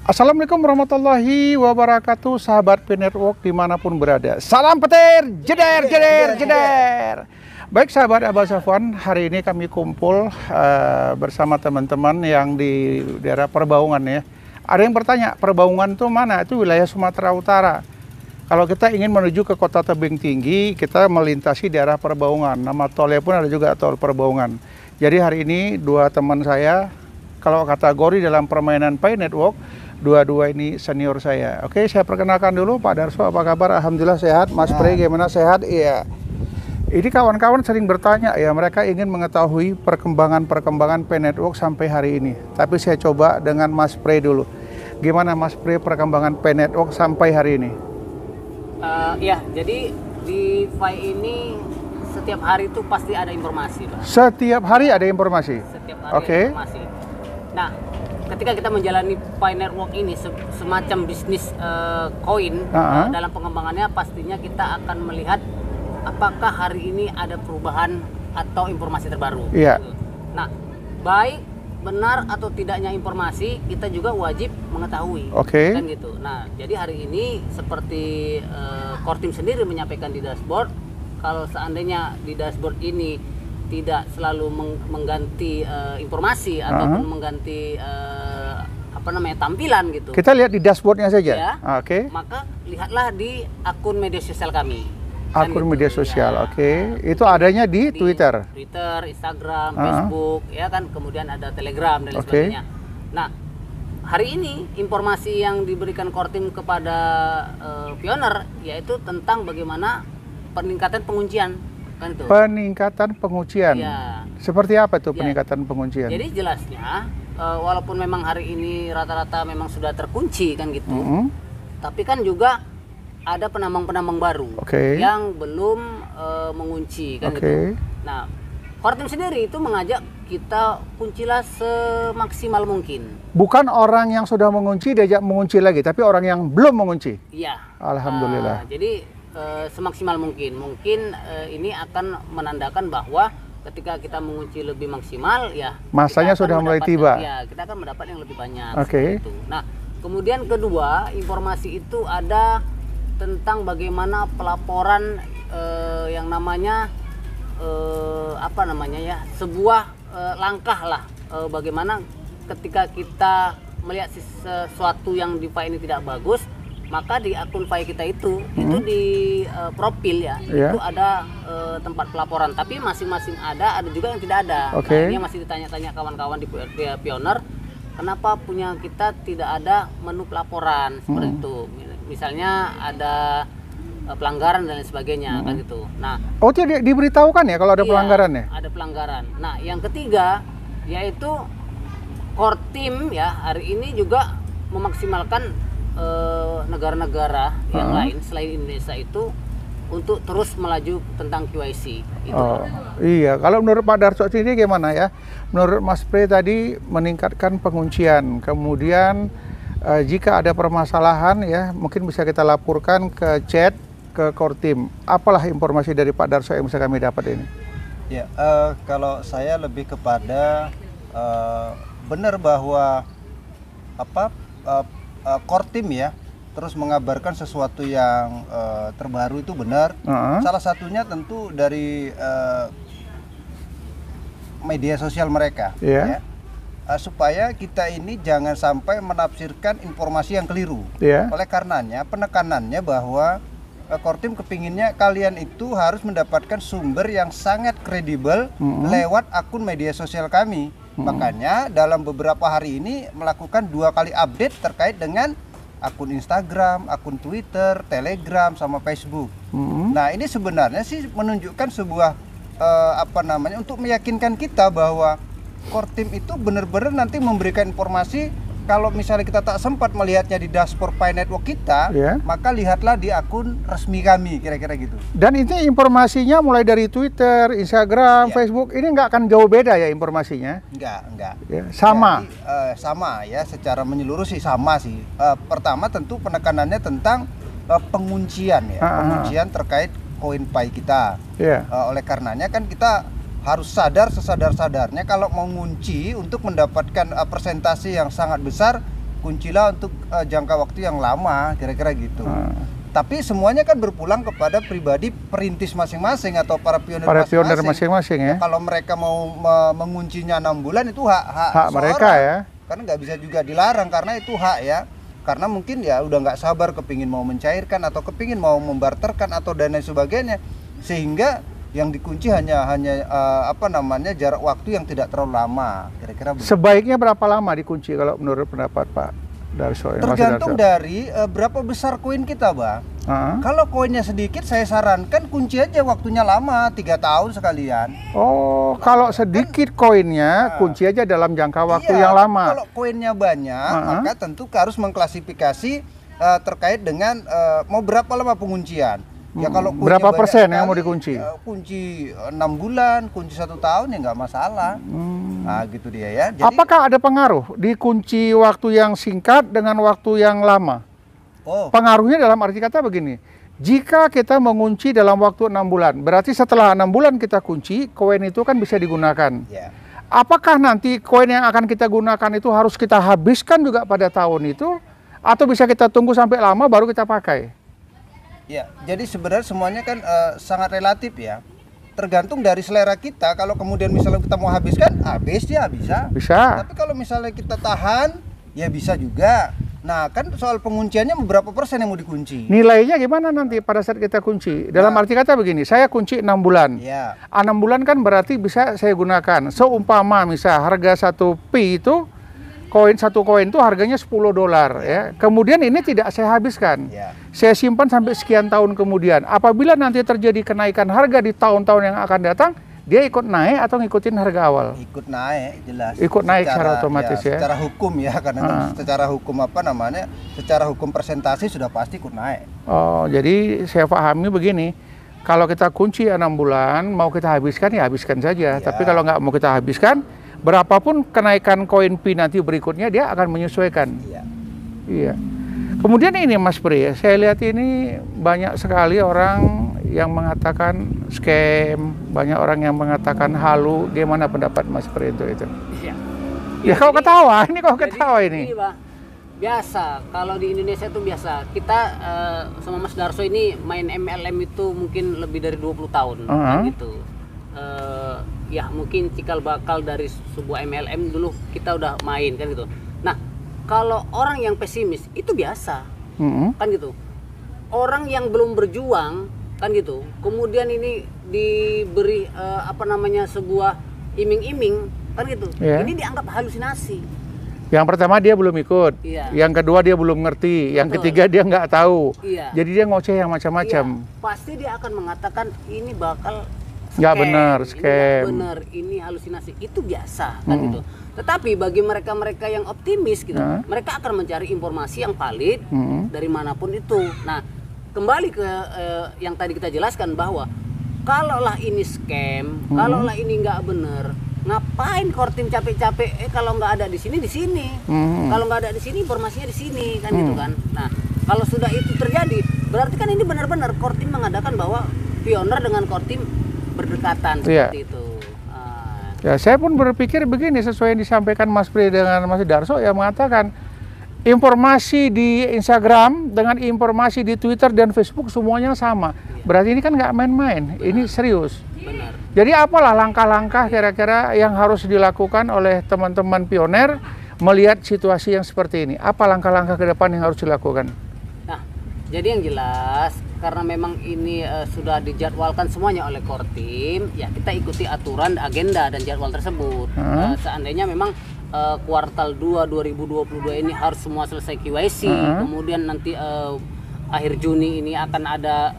Assalamualaikum warahmatullahi wabarakatuh, sahabat Pi Network dimanapun berada. Salam petir, jeder, jeder, jeder. Baik sahabat Abah Safwan, hari ini kami kumpul bersama teman-teman yang di daerah Perbaungan ya. Ada yang bertanya, Perbaungan itu mana? Itu wilayah Sumatera Utara. Kalau kita ingin menuju ke Kota Tebing Tinggi, kita melintasi daerah Perbaungan. Nama tolnya pun ada juga tol Perbaungan. Jadi hari ini dua teman saya, kalau kategori dalam permainan Pi Network, dua-dua ini senior saya. Oke, saya perkenalkan dulu Pak Darso, apa kabar? Alhamdulillah sehat. Mas Pri, gimana, sehat? Iya. Ini kawan-kawan sering bertanya ya, mereka ingin mengetahui perkembangan Pi Network sampai hari ini. Tapi saya coba dengan Mas Pri dulu. Gimana Mas Pri perkembangan Pi Network sampai hari ini? Ya, jadi di Pi ini setiap hari itu pasti ada informasi, Pak. Setiap hari ada informasi? Setiap hari ada informasi. Nah, ketika kita menjalani Pi Network ini semacam bisnis koin, dalam pengembangannya pastinya kita akan melihat apakah hari ini ada perubahan atau informasi terbaru. Iya. Nah, baik benar atau tidaknya informasi kita juga wajib mengetahui. Oke. Kan gitu. Nah, jadi hari ini seperti core team sendiri menyampaikan di dashboard, kalau seandainya di dashboard ini tidak selalu mengganti informasi ataupun mengganti tampilan gitu. Kita lihat di dashboardnya saja. Ya, Oke. maka lihatlah di akun media sosial kami. Akun gitu, media sosial, ya. Oke. Itu adanya di Twitter. Twitter, Instagram, Facebook, ya kan. Kemudian ada Telegram dan lain sebagainya. Nah, hari ini informasi yang diberikan core team kepada pioner yaitu tentang bagaimana peningkatan penguncian. Kan itu. Peningkatan penguncian. Ya. Seperti apa tuh peningkatan penguncian? Jadi jelasnya walaupun memang hari ini rata-rata memang sudah terkunci kan gitu. Tapi kan juga ada penambang-penambang baru yang belum mengunci kan gitu. Nah, core team sendiri itu mengajak kita kuncilah semaksimal mungkin. Bukan orang yang sudah mengunci diajak mengunci lagi, tapi orang yang belum mengunci. Iya. Alhamdulillah. Jadi semaksimal mungkin. Mungkin ini akan menandakan bahwa ketika kita mengunci lebih maksimal ya masanya sudah mulai tiba. Ya, kita akan mendapat yang lebih banyak. Oke. Gitu. Nah, kemudian kedua, informasi itu ada tentang bagaimana pelaporan yang namanya sebuah langkah lah, bagaimana ketika kita melihat sesuatu yang di Pi ini tidak bagus, maka di akun Pi kita itu di profil ya, itu ada tempat pelaporan, tapi masing-masing ada juga yang tidak ada. Nah, ini masih ditanya-tanya kawan-kawan di pioner, kenapa punya kita tidak ada menu pelaporan seperti itu. Misalnya ada pelanggaran dan lain sebagainya kan gitu. Nah, itu diberitahukan ya kalau ada pelanggaran ya? Ada pelanggaran. Nah, yang ketiga yaitu core team ya hari ini juga memaksimalkan negara-negara yang lain selain Indonesia itu untuk terus melaju tentang QIC. Iya, kalau menurut Pak Darso ini gimana ya? Menurut Mas Pri tadi meningkatkan penguncian, kemudian jika ada permasalahan ya mungkin bisa kita laporkan ke chat ke core team. Apalah informasi dari Pak Darso yang bisa kami dapat ini? Ya, kalau saya lebih kepada benar bahwa core team ya terus mengabarkan sesuatu yang terbaru itu benar. Salah satunya tentu dari media sosial mereka. Ya. Supaya kita ini jangan sampai menafsirkan informasi yang keliru. Oleh karenanya penekanannya bahwa core team kepinginnya kalian itu harus mendapatkan sumber yang sangat kredibel lewat akun media sosial kami. Makanya dalam beberapa hari ini melakukan 2 kali update terkait dengan akun Instagram, akun Twitter, Telegram, sama Facebook. Nah, ini sebenarnya sih menunjukkan sebuah untuk meyakinkan kita bahwa core team itu benar-benar nanti memberikan informasi. Kalau misalnya kita tak sempat melihatnya di dashboard Pi Network kita, maka lihatlah di akun resmi kami, kira-kira gitu. Dan ini informasinya mulai dari Twitter, Instagram, Facebook, ini nggak akan jauh beda ya informasinya? Enggak. Ya, sama? Jadi, sama ya, secara menyeluruh sih sama sih. Pertama tentu penekanannya tentang penguncian ya, penguncian terkait koin Pi kita. Oleh karenanya kan kita harus sadar sesadar-sadarnya kalau mau ngunci untuk mendapatkan persentase yang sangat besar kuncilah untuk jangka waktu yang lama, kira-kira gitu. Tapi semuanya kan berpulang kepada pribadi perintis masing-masing atau para pionir masing-masing ya. Kalau mereka mau menguncinya 6 bulan itu hak mereka ya. Karena nggak bisa juga dilarang karena itu hak ya. Karena mungkin ya udah nggak sabar kepingin mau mencairkan atau kepingin mau membarterkan atau dan lain sebagainya, sehingga yang dikunci hanya jarak waktu yang tidak terlalu lama, kira-kira begitu. Sebaiknya berapa lama dikunci kalau menurut pendapat Pak Darso? Tergantung dari berapa besar koin kita, Bang. Kalau koinnya sedikit, saya sarankan kunci aja waktunya lama, 3 tahun sekalian. Oh, kalau sedikit koinnya, kunci aja dalam jangka waktu yang lama. Kalau koinnya banyak, maka tentu harus mengklasifikasi terkait dengan mau berapa lama penguncian. Ya kalau berapa persen yang mau dikunci? Kunci 6 bulan, kunci 1 tahun ya nggak masalah. Nah gitu dia ya. Jadi, apakah ada pengaruh di kunci waktu yang singkat dengan waktu yang lama? Pengaruhnya dalam arti kata begini, jika kita mengunci dalam waktu 6 bulan, berarti setelah 6 bulan kita kunci, koin itu kan bisa digunakan. Apakah nanti koin yang akan kita gunakan itu harus kita habiskan juga pada tahun itu, atau bisa kita tunggu sampai lama baru kita pakai? Ya, jadi sebenarnya semuanya kan sangat relatif ya. Tergantung dari selera kita. Kalau kemudian misalnya kita mau habiskan, habis ya bisa. Tapi kalau misalnya kita tahan, ya bisa juga. Nah, kan soal pengunciannya berapa persen yang mau dikunci? Nilainya gimana nanti pada saat kita kunci? Dalam arti kata begini, saya kunci 6 bulan. 6 bulan kan berarti bisa saya gunakan. Seumpama misal harga 1 pi itu, satu koin itu harganya $10 ya. Kemudian ini tidak saya habiskan. Saya simpan sampai sekian tahun kemudian. Apabila nanti terjadi kenaikan harga di tahun-tahun yang akan datang, dia ikut naik atau ngikutin harga awal? Ikut naik, jelas. Ikut naik secara otomatis ya. Secara hukum ya, karena secara hukum secara hukum presentasi sudah pasti ikut naik. Oh, jadi saya pahami begini. Kalau kita kunci 6 bulan, mau kita habiskan ya habiskan saja. Tapi kalau nggak mau kita habiskan, berapapun kenaikan koin pi nanti berikutnya dia akan menyesuaikan. Iya. Kemudian ini Mas Pri, saya lihat ini banyak sekali orang yang mengatakan scam, banyak orang yang mengatakan halu. Gimana pendapat Mas Pri untuk itu? Ya kau ketawa, ini kau ketawa ini. Biasa, kalau di Indonesia itu biasa. Kita sama Mas Darso ini main MLM itu mungkin lebih dari 20 tahun gitu. Ya mungkin cikal bakal dari sebuah MLM dulu kita udah main kan gitu. Nah kalau orang yang pesimis itu biasa kan gitu. Orang yang belum berjuang kan gitu. Kemudian ini diberi sebuah iming-iming kan gitu. Ini dianggap halusinasi. Yang pertama dia belum ikut, yang kedua dia belum ngerti, yang ketiga dia nggak tahu. Jadi dia ngoceh yang macam-macam. Pasti dia akan mengatakan ini bakal nggak benar, scam. Benar, ini halusinasi. Itu biasa kan gitu. Tetapi bagi mereka-mereka yang optimis gitu, mereka akan mencari informasi yang valid dari manapun itu. Nah, kembali ke yang tadi kita jelaskan bahwa kalaulah ini scam, kalaulah ini nggak benar, ngapain Kortim capek-capek? Kalau nggak ada di sini, di sini. Kalau nggak ada di sini, informasinya di sini kan gitu kan. Nah, kalau sudah itu terjadi, berarti kan ini benar-benar Kortim mengadakan bahwa pioner dengan Kortim berdekatan seperti itu. Ya, saya pun berpikir begini, sesuai yang disampaikan Mas Pri dengan Mas Darso yang mengatakan informasi di Instagram dengan informasi di Twitter dan Facebook semuanya sama. Berarti ini kan nggak main-main, ini serius. Benar. Jadi apalah langkah-langkah kira-kira yang harus dilakukan oleh teman-teman pioner melihat situasi yang seperti ini? Apa langkah-langkah ke depan yang harus dilakukan? Nah, jadi yang jelas karena memang ini sudah dijadwalkan semuanya oleh Kortim, ya kita ikuti aturan, agenda dan jadwal tersebut. Seandainya memang kuartal 2 2022 ini harus semua selesai KYC, kemudian nanti akhir Juni ini akan ada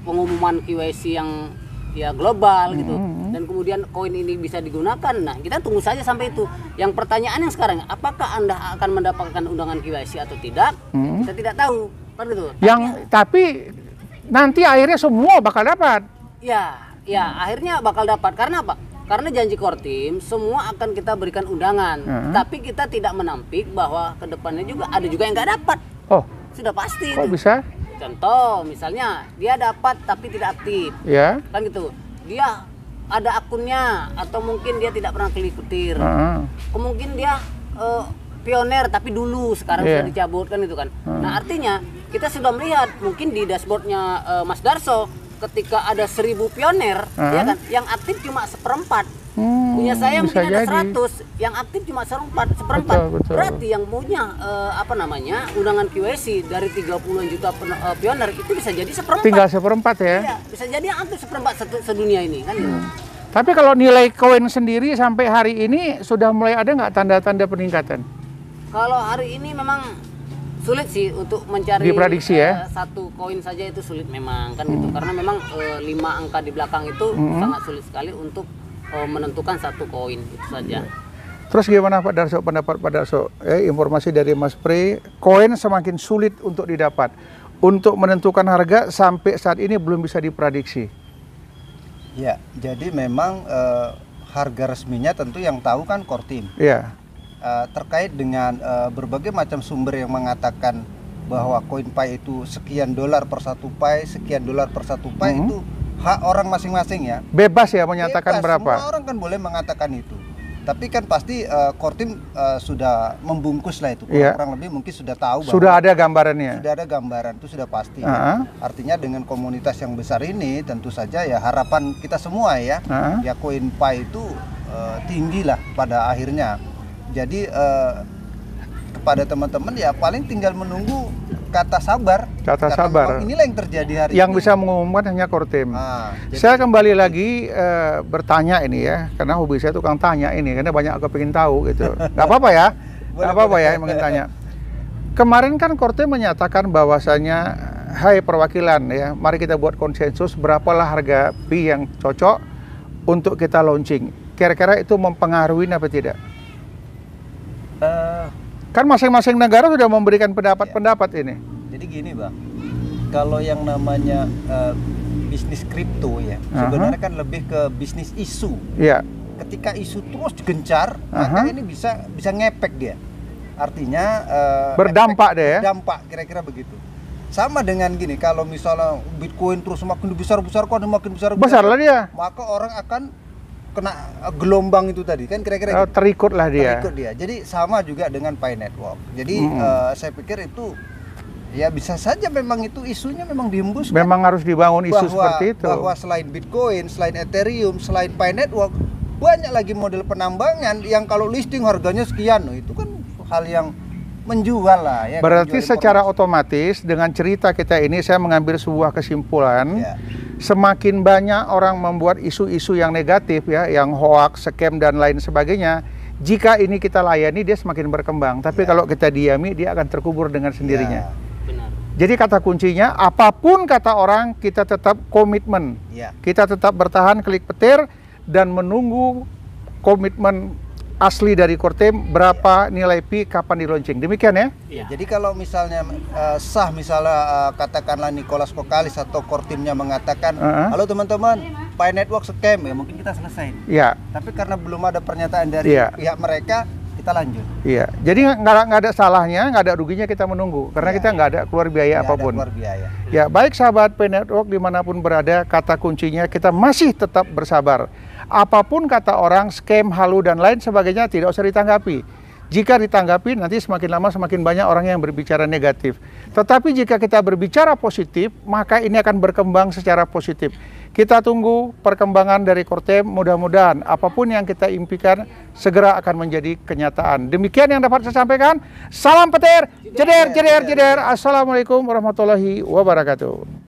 pengumuman KYC yang ya global gitu, dan kemudian koin ini bisa digunakan. Nah, kita tunggu saja sampai itu. Yang pertanyaan yang sekarang, apakah Anda akan mendapatkan undangan KYC atau tidak? Kita tidak tahu, kan gitu. Tapi nanti akhirnya semua bakal dapat. Ya, akhirnya bakal dapat. Karena apa? Karena janji Kortim semua akan kita berikan undangan, tapi kita tidak menampik bahwa kedepannya juga ada juga yang nggak dapat. Oh, sudah pasti. Kok itu bisa? Contoh, misalnya dia dapat tapi tidak aktif, kan gitu. Dia ada akunnya atau mungkin dia tidak pernah klik-klik. Kemungkinan dia pioner tapi dulu sekarang sudah dicabut kan itu kan. Nah artinya kita sudah melihat mungkin di dashboardnya Mas Darso ketika ada 1000 pioner ya kan yang aktif cuma 1/4. Punya saya mungkin ada 100 yang aktif cuma 1/4. Berarti yang punya undangan QIC dari 30-an juta pioner itu bisa jadi 1/4. Tinggal 1/4 ya? Iya, bisa jadi yang aktif 1/4 sedunia ini kan. Tapi kalau nilai koin sendiri sampai hari ini sudah mulai ada nggak tanda-tanda peningkatan? Kalau hari ini memang sulit sih untuk mencari diprediksi satu koin saja itu sulit memang kan gitu karena memang 5 angka di belakang itu sangat sulit sekali untuk menentukan satu koin itu saja. Terus gimana Pak Darso, pendapat Pak Darso? Informasi dari Mas Pri, koin semakin sulit untuk didapat. Untuk menentukan harga sampai saat ini belum bisa diprediksi. Ya, jadi memang harga resminya tentu yang tahu kan Kortim. Iya. Terkait dengan berbagai macam sumber yang mengatakan bahwa koin Pi itu sekian dolar per 1 Pi, sekian dolar per 1 Pi itu hak orang masing-masing ya. Bebas ya menyatakan berapa. Semua orang kan boleh mengatakan itu. Tapi kan pasti Kortim sudah membungkus lah itu. Kurang lebih mungkin sudah tahu. Sudah ada gambarannya. Sudah ada gambaran, itu sudah pasti. Ya. Artinya dengan komunitas yang besar ini tentu saja ya harapan kita semua ya. Ya koin Pi itu tinggi lah pada akhirnya. Jadi kepada teman-teman ya paling tinggal menunggu kata sabar. Kata sabar. Inilah yang terjadi hari yang ini. Bisa mengumumkan hanya Kortim. Saya kembali lagi bertanya ini ya, karena hobi saya tukang tanya ini, karena banyak aku pengen tahu gitu. Nggak apa-apa ya, nggak apa-apa ya, ingin tanya. Kemarin kan Kortim menyatakan bahwasanya, hai perwakilan ya, mari kita buat konsensus berapalah harga Pi yang cocok untuk kita launching. Kira-kira itu mempengaruhi apa tidak? Kan masing-masing negara sudah memberikan pendapat-pendapat ini. Jadi gini Bang, kalau yang namanya bisnis kripto ya, sebenarnya kan lebih ke bisnis isu. Iya. Ketika isu terus gencar, maka ini bisa ngepek dia. Artinya berdampak deh ya. Berdampak kira-kira begitu. Sama dengan gini, kalau misalnya Bitcoin terus makin besar-besar, besar lah dia. Maka orang akan kena gelombang itu tadi kan kira-kira gitu. Terikut lah dia. Terikut dia. Jadi sama juga dengan Pi Network. Jadi saya pikir itu ya bisa saja memang itu isunya memang dihembuskan. Memang harus dibangun isu seperti itu. Bahwa selain Bitcoin, selain Ethereum, selain Pi Network, banyak lagi model penambangan yang kalau listing harganya sekian. Itu kan hal yang menjual lah ya. Berarti secara otomatis dengan cerita kita ini saya mengambil sebuah kesimpulan. Semakin banyak orang membuat isu-isu yang negatif ya, yang hoax, scam dan lain sebagainya, jika ini kita layani dia semakin berkembang. Tapi kalau kita diami dia akan terkubur dengan sendirinya. Benar. Jadi kata kuncinya apapun kata orang kita tetap komitmen. Kita tetap bertahan klik petir dan menunggu komitmen asli dari Kortim berapa nilai Pi kapan di launching. Demikian ya? Jadi kalau misalnya misalnya katakanlah Nicholas Kokalis atau Kortimnya mengatakan halo teman-teman, Pi Network scam ya, mungkin kita selesai. Iya. Tapi karena belum ada pernyataan dari pihak mereka, kita lanjut. Iya. Jadi nggak ada salahnya, nggak ada ruginya kita menunggu karena kita nggak ada keluar biaya apapun. Keluar biaya. Ya, baik sahabat Pi Network dimanapun berada, kata kuncinya kita masih tetap bersabar. Apapun kata orang, scam, halu, dan lain sebagainya tidak usah ditanggapi. Jika ditanggapi, nanti semakin lama semakin banyak orang yang berbicara negatif. Tetapi jika kita berbicara positif, maka ini akan berkembang secara positif. Kita tunggu perkembangan dari Kortim, mudah-mudahan apapun yang kita impikan segera akan menjadi kenyataan. Demikian yang dapat saya sampaikan. Salam petir, jeder, jeder, jeder. Assalamualaikum warahmatullahi wabarakatuh.